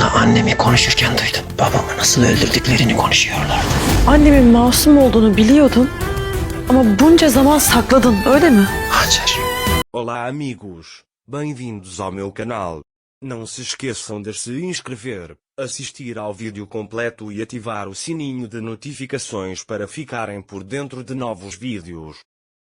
anda annemi konuşurken duydum. Babamı nasıl öldürdüklerini konuşuyorlardı. Annemin masum olduğunu biliyordun ama bunca zaman sakladın, öyle mi? Hançer. Olá amigos, bem-vindos ao meu canal. Não se esqueçam de se inscrever, assistir ao vídeo completo e ativar o sininho de notificações para ficarem por dentro de novos vídeos.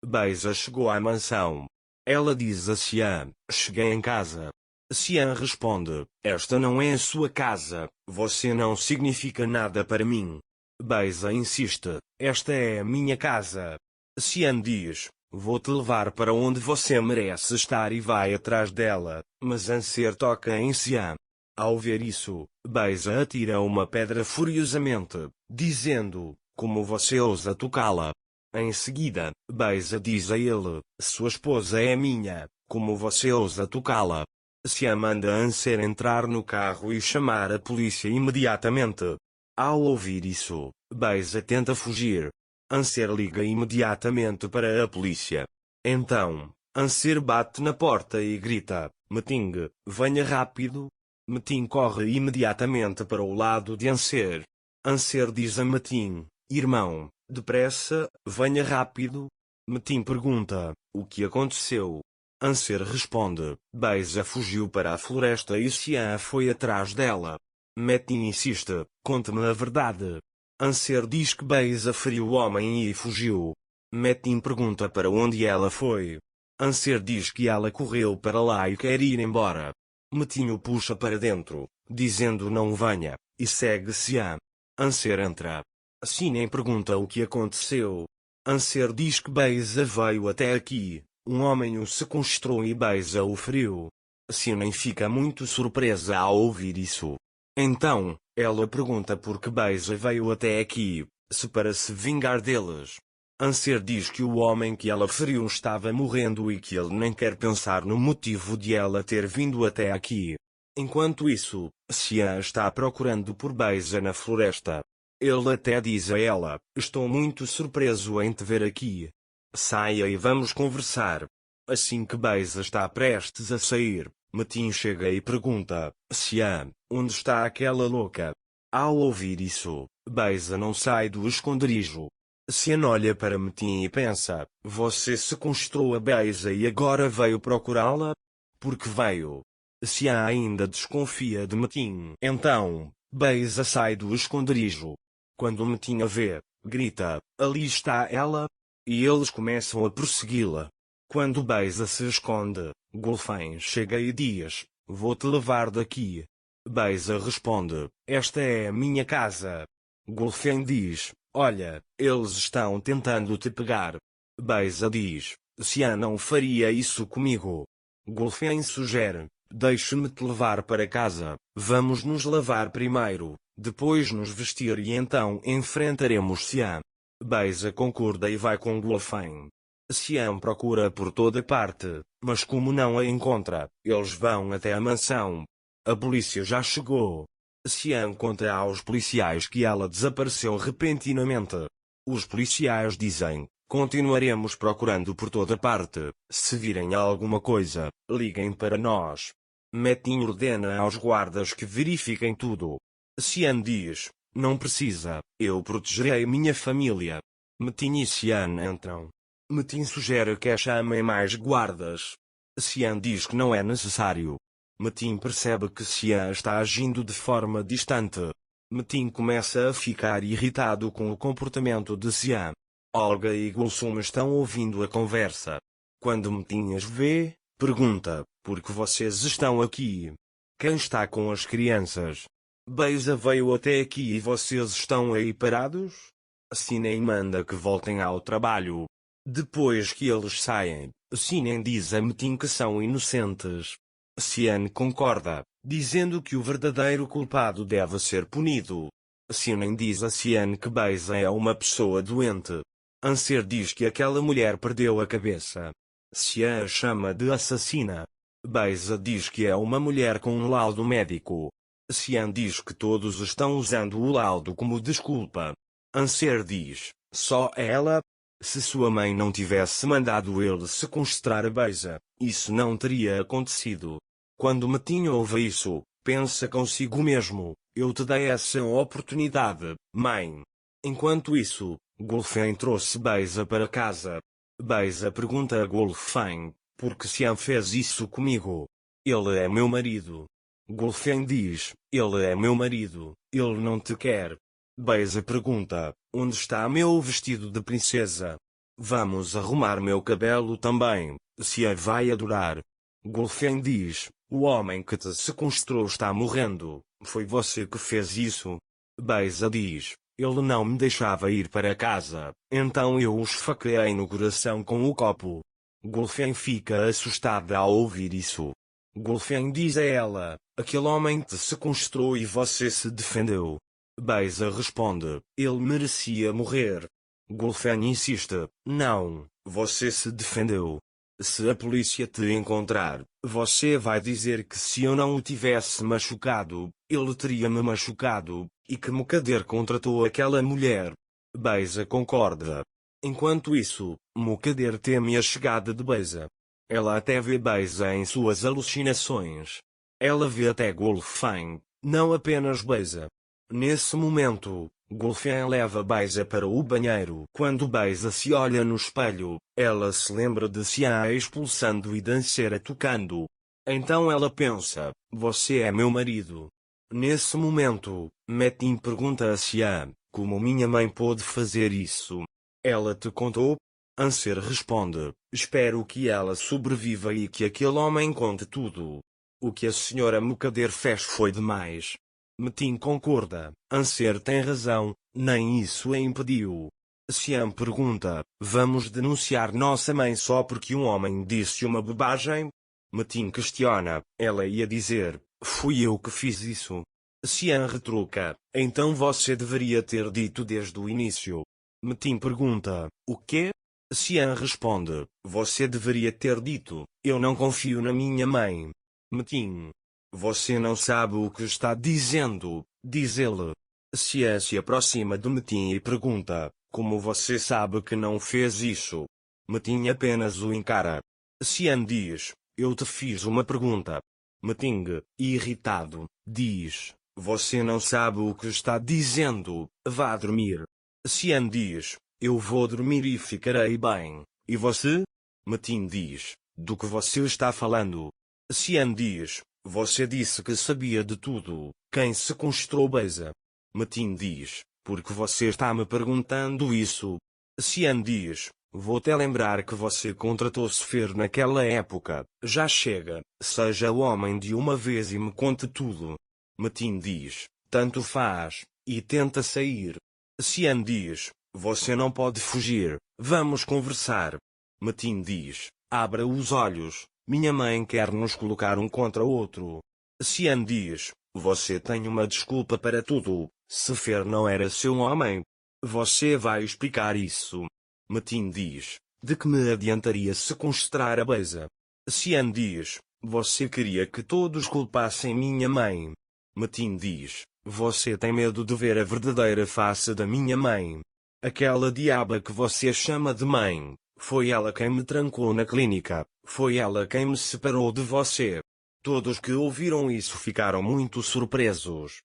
Beisa chegou à mansão. Ela diz a Xian, cheguei em casa. Xian responde, esta não é a sua casa, você não significa nada para mim. Beisa insiste, esta é a minha casa. Xian diz, vou-te levar para onde você merece estar e vai atrás dela, mas Anser toca em Xian. Ao ver isso, Beisa atira uma pedra furiosamente, dizendo, como você ousa tocá-la? Em seguida, Beisa diz a ele, sua esposa é minha, como você ousa tocá-la? Xian manda Anser entrar no carro e chamar a polícia imediatamente. Ao ouvir isso, Beisa tenta fugir. Anser liga imediatamente para a polícia. Então, Anser bate na porta e grita, Meting, venha rápido. Meting corre imediatamente para o lado de Anser. Anser diz a Meting, irmão, depressa, venha rápido. Meting pergunta, o que aconteceu? Anser responde, Beisa fugiu para a floresta e Xian foi atrás dela. Meting insiste, conte-me a verdade. Anser diz que Beisa feriu o homem e fugiu. Meting pergunta para onde ela foi. Anser diz que ela correu para lá e quer ir embora. Meting o puxa para dentro, dizendo não venha, e segue Xian. Anser entra. Xian pergunta o que aconteceu. Anser diz que Beisa veio até aqui, um homem o sequestrou e Beisa o feriu. Xian fica muito surpresa ao ouvir isso. Então, ela pergunta por que Beisa veio até aqui, se para se vingar deles. Anser diz que o homem que ela feriu estava morrendo e que ele nem quer pensar no motivo de ela ter vindo até aqui. Enquanto isso, Xian está procurando por Beisa na floresta. Ele até diz a ela, estou muito surpreso em te ver aqui. Saia e vamos conversar. Assim que Beisa está prestes a sair, Meting chega e pergunta, Xian, onde está aquela louca? Ao ouvir isso, Beisa não sai do esconderijo. Xian olha para Meting e pensa, você sequestrou a Beisa e agora veio procurá-la? Por que veio? Xian ainda desconfia de Meting. Então, Beisa sai do esconderijo. Quando Meting a vê, grita, ali está ela? E eles começam a persegui-la. Quando Beisa se esconde, Golfem chega e diz, vou-te levar daqui. Beisa responde, esta é a minha casa. Golfem diz, olha, eles estão tentando te pegar. Beisa diz, Xian não faria isso comigo. Golfem sugere, deixe-me te levar para casa, vamos nos lavar primeiro, depois nos vestir e então enfrentaremos Xian. Beisa concorda e vai com Golfem. Xian procura por toda parte, mas como não a encontra, eles vão até a mansão. A polícia já chegou. Xian conta aos policiais que ela desapareceu repentinamente. Os policiais dizem, continuaremos procurando por toda parte, se virem alguma coisa, liguem para nós. Meting ordena aos guardas que verifiquem tudo. Xian diz, não precisa, eu protegerei minha família. Meting e Xian entram. Meting sugere que chamem mais guardas. Xian diz que não é necessário. Meting percebe que Xian está agindo de forma distante. Meting começa a ficar irritado com o comportamento de Xian. Olga e Gulsum estão ouvindo a conversa. Quando Meting as vê, pergunta, por que vocês estão aqui? Quem está com as crianças? Beisa veio até aqui e vocês estão aí parados? Xian manda que voltem ao trabalho. Depois que eles saem, Xian diz a Meting que são inocentes. Xian concorda, dizendo que o verdadeiro culpado deve ser punido. Xian diz a Xian que Beisa é uma pessoa doente. Anser diz que aquela mulher perdeu a cabeça. Xian a chama de assassina. Beisa diz que é uma mulher com um laudo médico. Xian diz que todos estão usando o laudo como desculpa. Anser diz, só ela? Se sua mãe não tivesse mandado ele sequestrar a Beisa, isso não teria acontecido. Quando Meting ouve isso, Pensa consigo mesmo, eu te dei essa oportunidade, mãe. Enquanto isso, Gulfin trouxe Beisa para casa. Beisa pergunta a Gulfin, por que Xian fez isso comigo? Ele é meu marido. Gulfin diz, ele é meu marido, ele não te quer. Beisa pergunta, onde está meu vestido de princesa? Vamos arrumar meu cabelo também, Xian vai adorar. Gulfin diz, o homem que te sequestrou está morrendo, foi você que fez isso? Beisa diz, ele não me deixava ir para casa, então eu o esfaqueei no coração com o copo. Gulfin fica assustada ao ouvir isso. Gulfin diz a ela, aquele homem te sequestrou e você se defendeu. Beisa responde, ele merecia morrer. Gulfin insiste, não, você se defendeu. Se a polícia te encontrar, você vai dizer que se eu não o tivesse machucado, ele teria me machucado, e que Mukadder contratou aquela mulher. Beisa concorda. Enquanto isso, Mukadder teme a chegada de Beisa. Ela até vê Beisa em suas alucinações. Ela vê até Gulfin, não apenas Beisa. Nesse momento, Gulfin leva Beisa para o banheiro. Quando Beisa se olha no espelho, ela se lembra de Xian a expulsando e Dancer a tocando. Então ela pensa, você é meu marido. Nesse momento, Metin pergunta a Xian, como minha mãe pôde fazer isso? Ela te contou? Dancer responde, espero que ela sobreviva e que aquele homem conte tudo. O que a senhora Mukadder fez foi demais. Metin concorda, Dancer tem razão, nem isso a impediu. Xian pergunta, vamos denunciar nossa mãe só porque um homem disse uma bobagem? Metin questiona, ela ia dizer, fui eu que fiz isso. Xian retruca, então você deveria ter dito desde o início. Metin pergunta, o quê? Xian responde, você deveria ter dito, eu não confio na minha mãe. Metin, você não sabe o que está dizendo, diz ele. Xian se aproxima de Metin e pergunta, como você sabe que não fez isso? Metin apenas o encara. Xian diz, eu te fiz uma pergunta. Metin, irritado, diz, você não sabe o que está dizendo, vá dormir. Xian diz, eu vou dormir e ficarei bem, e você? Metin diz, do que você está falando? Xian diz, você disse que sabia de tudo, quem sequestrou Beisa? Metin diz, porque você está me perguntando isso? Xian diz, vou-te lembrar que você contratou Sefer naquela época, já chega, seja o homem de uma vez e me conte tudo. Metin diz, tanto faz, e tenta sair. Xian diz, você não pode fugir, vamos conversar. Metin diz, abra os olhos, minha mãe quer nos colocar um contra o outro. Xian diz, você tem uma desculpa para tudo, Sefer não era seu homem. Você vai explicar isso. Metin diz, de que me adiantaria sequestrar a Beisa? Xian diz, você queria que todos culpassem minha mãe. Metin diz, você tem medo de ver a verdadeira face da minha mãe. Aquela diaba que você chama de mãe, foi ela quem me trancou na clínica, foi ela quem me separou de você. Todos que ouviram isso ficaram muito surpresos.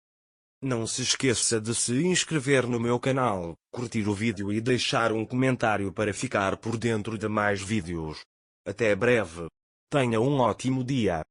Não se esqueça de se inscrever no meu canal, curtir o vídeo e deixar um comentário para ficar por dentro de mais vídeos. Até breve. Tenha um ótimo dia.